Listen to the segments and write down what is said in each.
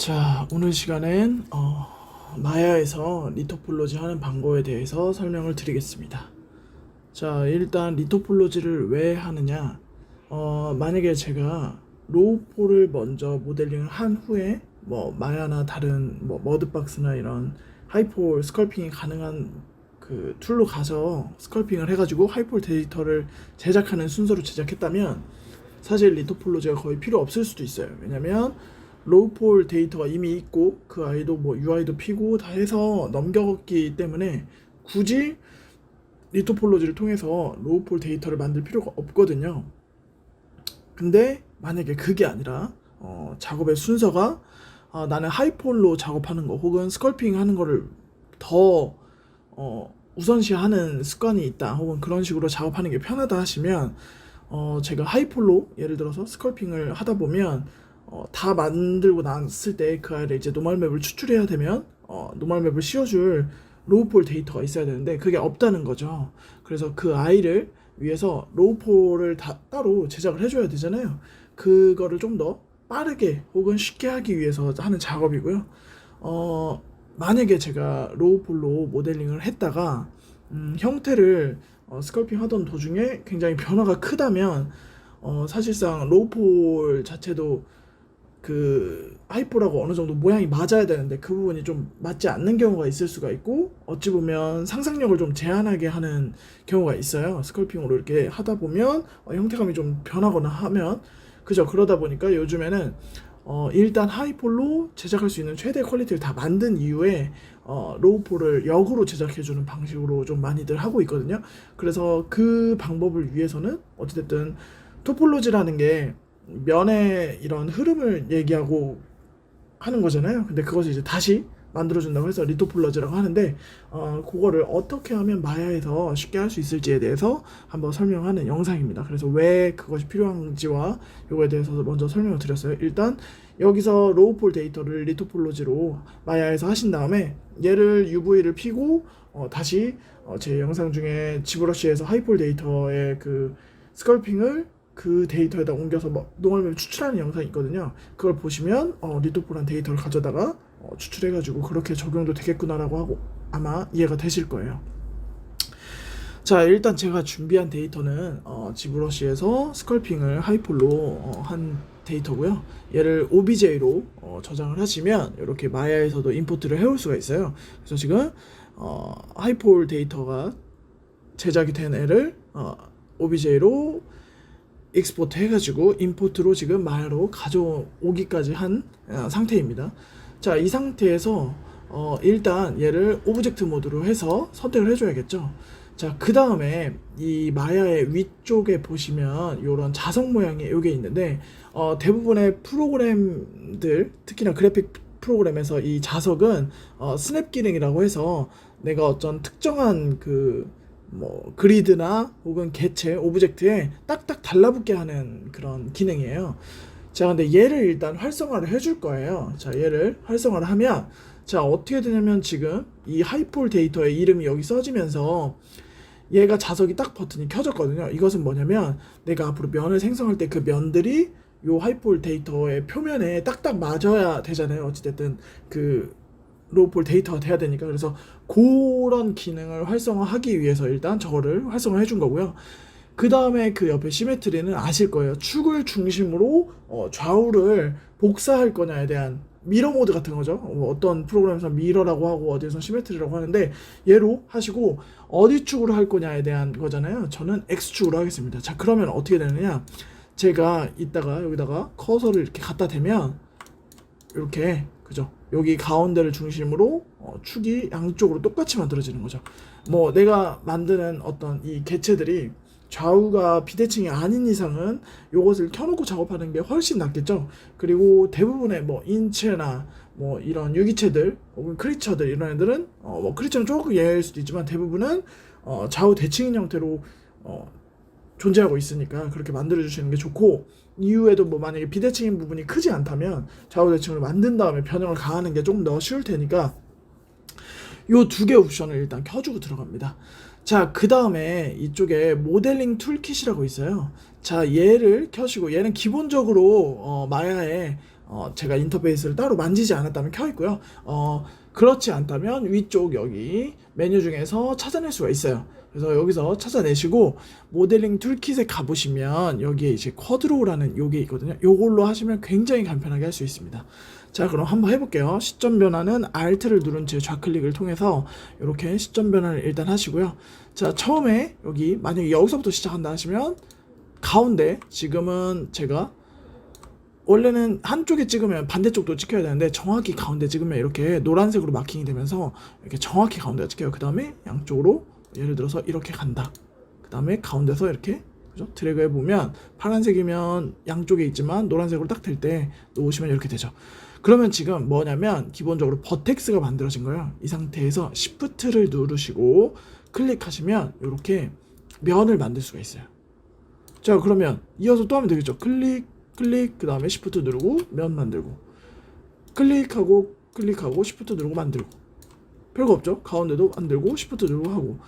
자, 오늘 시간엔 마야에서 리토폴로지 하는 방법에 대해서 설명을 드리겠습니다. 자, 일단 리토폴로지를 왜 하느냐? 만약에 제가 로우폴을 먼저 모델링을 한 후에 뭐 마야나 다른 뭐 머드박스나 이런 하이폴 스컬핑이 가능한 그 툴로 가서 스컬핑을 해가지고 하이폴 데이터를 제작하는 순서로 제작했다면 사실 리토폴로지가 거의 필요 없을 수도 있어요. 왜냐면 로우폴 데이터가 이미 있고 그 아이도 뭐 UI도 피고 다 해서 넘겼기 때문에 굳이 리토폴로지를 통해서 로우폴 데이터를 만들 필요가 없거든요. 근데 만약에 그게 아니라 작업의 순서가 나는 하이폴로 작업하는 거 혹은 스컬핑 하는 거를 더 우선시하는 습관이 있다 혹은 그런 식으로 작업하는 게 편하다 하시면 제가 하이폴로 예를 들어서 스컬핑을 하다 보면 다 만들고 났을 때 그 아이를 이제 노멀맵을 추출해야 되면 노멀맵을 씌워줄 로우폴 데이터가 있어야 되는데 그게 없다는 거죠. 그래서 그 아이를 위해서 로우폴을 따로 제작을 해줘야 되잖아요. 그거를 좀 더 빠르게 혹은 쉽게 하기 위해서 하는 작업이고요. 만약에 제가 로우폴로 모델링을 했다가 형태를 스컬핑 하던 도중에 굉장히 변화가 크다면 사실상 로우폴 자체도 그 하이폴하고 어느 정도 모양이 맞아야 되는데 그 부분이 좀 맞지 않는 경우가 있을 수가 있고 어찌 보면 상상력을 좀 제한하게 하는 경우가 있어요. 스컬핑으로 이렇게 하다 보면 형태감이 좀 변하거나 하면 그죠. 그러다 보니까 요즘에는 일단 하이폴로 제작할 수 있는 최대 퀄리티를 다 만든 이후에 로우폴을 역으로 제작해주는 방식으로 좀 많이들 하고 있거든요. 그래서 그 방법을 위해서는 어찌됐든 토폴로지라는 게 면의 이런 흐름을 얘기하고 하는 거잖아요. 근데 그것을 이제 다시 만들어준다고 해서 리토폴로지라고 하는데 그거를 어떻게 하면 마야에서 쉽게 할 수 있을지에 대해서 한번 설명하는 영상입니다. 그래서 왜 그것이 필요한지와 이거에 대해서 먼저 설명을 드렸어요. 일단 여기서 로우폴 데이터를 리토폴로지로 마야에서 하신 다음에 얘를 UV를 피고 다시 제 영상 중에 지브러시에서 하이폴 데이터의 그 스컬핑을 그 데이터에다 옮겨서 뭐 노멀맵 추출하는 영상이 있거든요. 그걸 보시면 리토폴한 데이터를 가져다가 추출해가지고 그렇게 적용도 되겠구나라고 하고 아마 이해가 되실 거예요. 자, 일단 제가 준비한 데이터는 지브러시에서 스컬핑을 하이폴로 한 데이터고요. 얘를 OBJ로 저장을 하시면 이렇게 마야에서도 임포트를 해올 수가 있어요. 그래서 지금 하이폴 데이터가 제작이 된 애를 OBJ로 익스포트 해가지고 임포트로 지금 마야로 가져오기까지 한 상태입니다. 자, 이 상태에서 일단 얘를 오브젝트 모드로 해서 선택을 해줘야겠죠. 자, 그 다음에 이 마야의 위쪽에 보시면 이런 자석 모양이 여기 있는데 대부분의 프로그램들 특히나 그래픽 프로그램에서 이 자석은 스냅 기능이라고 해서 내가 어떤 특정한 뭐 그리드나 혹은 개체, 오브젝트에 딱딱 달라붙게 하는 그런 기능이에요. 자, 근데 얘를 일단 활성화를 해줄 거예요. 자, 얘를 활성화를 하면 자, 어떻게 되냐면 지금 이 하이폴 데이터의 이름이 여기 써지면서 얘가 자석이 딱 버튼이 켜졌거든요. 이것은 뭐냐면 내가 앞으로 면을 생성할 때 그 면들이 요 하이폴 데이터의 표면에 딱딱 맞아야 되잖아요. 어찌됐든 그 로우폴 데이터가 돼야 되니까. 그래서 그런 기능을 활성화하기 위해서 일단 저거를 활성화해 준 거고요. 그 다음에 그 옆에 시메트리는 아실 거예요. 축을 중심으로 좌우를 복사할 거냐에 대한 미러 모드 같은 거죠. 어떤 프로그램에서 미러라고 하고 어디에서 시메트리라고 하는데 얘로 하시고 어디 축으로 할 거냐에 대한 거잖아요. 저는 X축으로 하겠습니다. 자, 그러면 어떻게 되느냐, 제가 이따가 여기다가 커서를 이렇게 갖다 대면 이렇게, 그죠, 여기 가운데를 중심으로 축이 양쪽으로 똑같이 만들어지는 거죠. 뭐 내가 만드는 어떤 이 개체들이 좌우가 비대칭이 아닌 이상은 요것을 켜놓고 작업하는 게 훨씬 낫겠죠. 그리고 대부분의 뭐 인체나 뭐 이런 유기체들 혹은 크리처들 이런 애들은 뭐 크리처는 조금 예외일 수도 있지만 대부분은 좌우 대칭인 형태로 존재하고 있으니까 그렇게 만들어 주시는 게 좋고, 이후에도 뭐 만약에 비대칭인 부분이 크지 않다면 좌우 대칭을 만든 다음에 변형을 가하는 게 좀 더 쉬울 테니까 요 두 개 옵션을 일단 켜주고 들어갑니다. 자, 그 다음에 이쪽에 모델링 툴킷이라고 있어요. 자, 얘를 켜시고 얘는 기본적으로 마야에 제가 인터페이스를 따로 만지지 않았다면 켜 있고요. 그렇지 않다면 위쪽 여기 메뉴 중에서 찾아낼 수가 있어요. 그래서 여기서 찾아내시고 모델링 툴킷에 가보시면 여기에 이제 쿼드로우라는 요게 있거든요. 요걸로 하시면 굉장히 간편하게 할 수 있습니다. 자, 그럼 한번 해볼게요. 시점 변화는 Alt를 누른 채 좌클릭을 통해서 이렇게 시점 변화를 일단 하시고요. 자, 처음에 여기 만약에 여기서부터 시작한다 하시면 가운데, 지금은 제가 원래는 한쪽에 찍으면 반대쪽도 찍혀야 되는데 정확히 가운데 찍으면 이렇게 노란색으로 마킹이 되면서 이렇게 정확히 가운데가 찍혀요. 그 다음에 양쪽으로 예를 들어서 이렇게 간다. 그 다음에 가운데서 이렇게, 그죠? 드래그 해보면 파란색이면 양쪽에 있지만 노란색으로 딱 될 때 놓으시면 이렇게 되죠. 그러면 지금 뭐냐면 기본적으로 버텍스가 만들어진 거예요. 이 상태에서 Shift를 누르시고 클릭하시면 이렇게 면을 만들 수가 있어요. 자, 그러면 이어서 또 하면 되겠죠. 클릭, 그 다음에 Shift 누르고 면 만들고, 클릭하고 Shift 누르고 만들고, 별거 없죠. 가운데도 만들고 Shift 누르고 하고.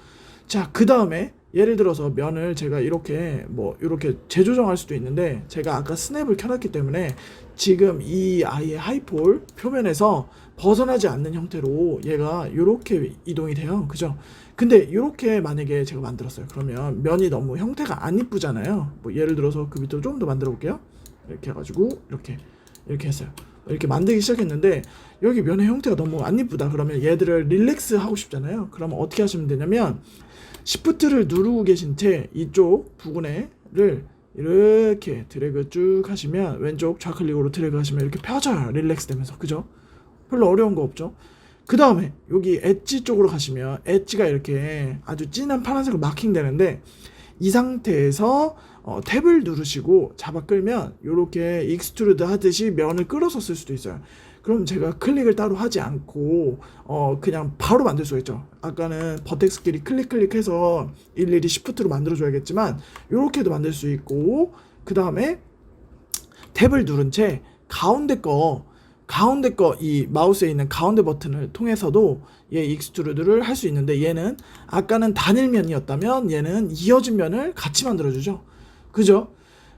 자, 그 다음에 예를 들어서 면을 제가 이렇게 이렇게 재조정할 수도 있는데, 제가 아까 스냅을 켜놨기 때문에 지금 이 아이의 하이폴 표면에서 벗어나지 않는 형태로 얘가 이렇게 이동이 돼요. 그죠? 근데 이렇게 만약에 제가 만들었어요. 그러면 면이 너무 형태가 안 이쁘잖아요. 예를 들어서 그 밑으로 좀 더 만들어 볼게요. 이렇게 해가지고 이렇게 했어요. 이렇게 만들기 시작했는데 여기 면의 형태가 너무 안 이쁘다. 그러면 얘들을 릴렉스 하고 싶잖아요. 그러면 어떻게 하시면 되냐면 Shift를 누르고 계신 채 이쪽 부분에를 이렇게 드래그 쭉 하시면, 왼쪽 좌클릭으로 드래그 하시면 이렇게 펴져요. 릴렉스 되면서. 그죠? 별로 어려운 거 없죠? 그 다음에 여기 엣지 쪽으로 가시면 엣지가 이렇게 아주 진한 파란색으로 마킹 되는데, 이 상태에서 탭을 누르시고 잡아 끌면 이렇게 익스트루드 하듯이 면을 끌어서 쓸 수도 있어요. 그럼 제가 클릭을 따로 하지 않고 그냥 바로 만들 수가 있죠. 아까는 버텍스끼리 클릭해서 일일이 시프트로 만들어줘야겠지만 이렇게도 만들 수 있고, 그 다음에 탭을 누른 채 가운데 거 이 마우스에 있는 가운데 버튼을 통해서도 얘 익스트루드를 할 수 있는데, 얘는 아까는 단일 면이었다면 얘는 이어진 면을 같이 만들어주죠. 그죠?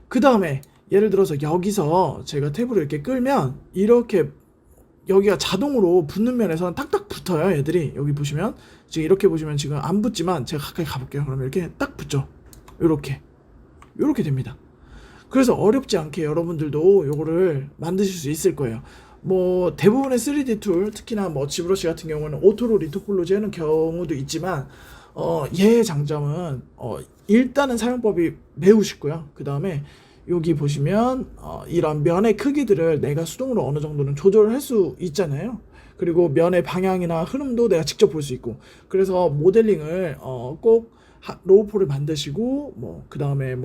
그 다음에 예를 들어서 여기서 제가 탭으로 이렇게 끌면 이렇게 여기가 자동으로 붙는 면에서는 딱딱 붙어요. 얘들이 여기 보시면 지금 이렇게 보시면 지금 안 붙지만 제가 가까이 가볼게요. 그러면 이렇게 딱 붙죠. 요렇게 됩니다. 그래서 어렵지 않게 여러분들도 요거를 만드실 수 있을 거예요. 대부분의 3D 툴, 특히나 지브러시 같은 경우는 오토로 리토폴로지 하는 경우도 있지만 얘의 장점은 일단은 사용법이 매우 쉽고요. 그 다음에 여기 보시면 이런 면의 크기들을 내가 수동으로 어느 정도는 조절을 할 수 있잖아요. 그리고 면의 방향이나 흐름도 내가 직접 볼 수 있고, 그래서 모델링을 꼭 로우폴을 만드시고 그 다음에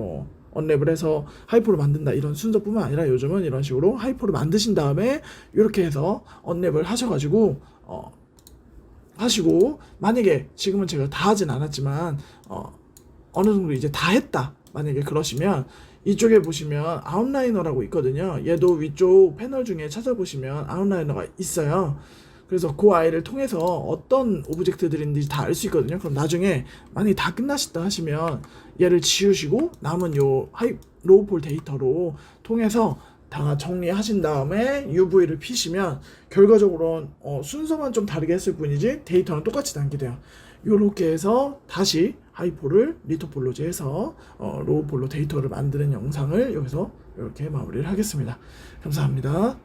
언랩을 해서 하이폴을 만든다 이런 순서뿐만 아니라 요즘은 이런 식으로 하이폴을 만드신 다음에 이렇게 해서 언랩을 하셔가지고 하시고, 만약에 지금은 제가 다 하진 않았지만 어느 정도 이제 다 했다 만약에 그러시면 이쪽에 보시면 아웃라이너라고 있거든요. 얘도 위쪽 패널 중에 찾아보시면 아웃라이너가 있어요. 그래서 그 아이를 통해서 어떤 오브젝트들인지 다 알 수 있거든요. 그럼 나중에 만약에 다 끝나셨다 하시면 얘를 지우시고 남은 요 로우폴 데이터로 통해서 다 정리하신 다음에 UV를 피시면 결과적으로는 순서만 좀 다르게 했을 뿐이지 데이터는 똑같이 남게 돼요. 요렇게 해서 다시 하이폴을 리토폴로지 해서 로우폴로 데이터를 만드는 영상을 여기서 이렇게 마무리를 하겠습니다. 감사합니다.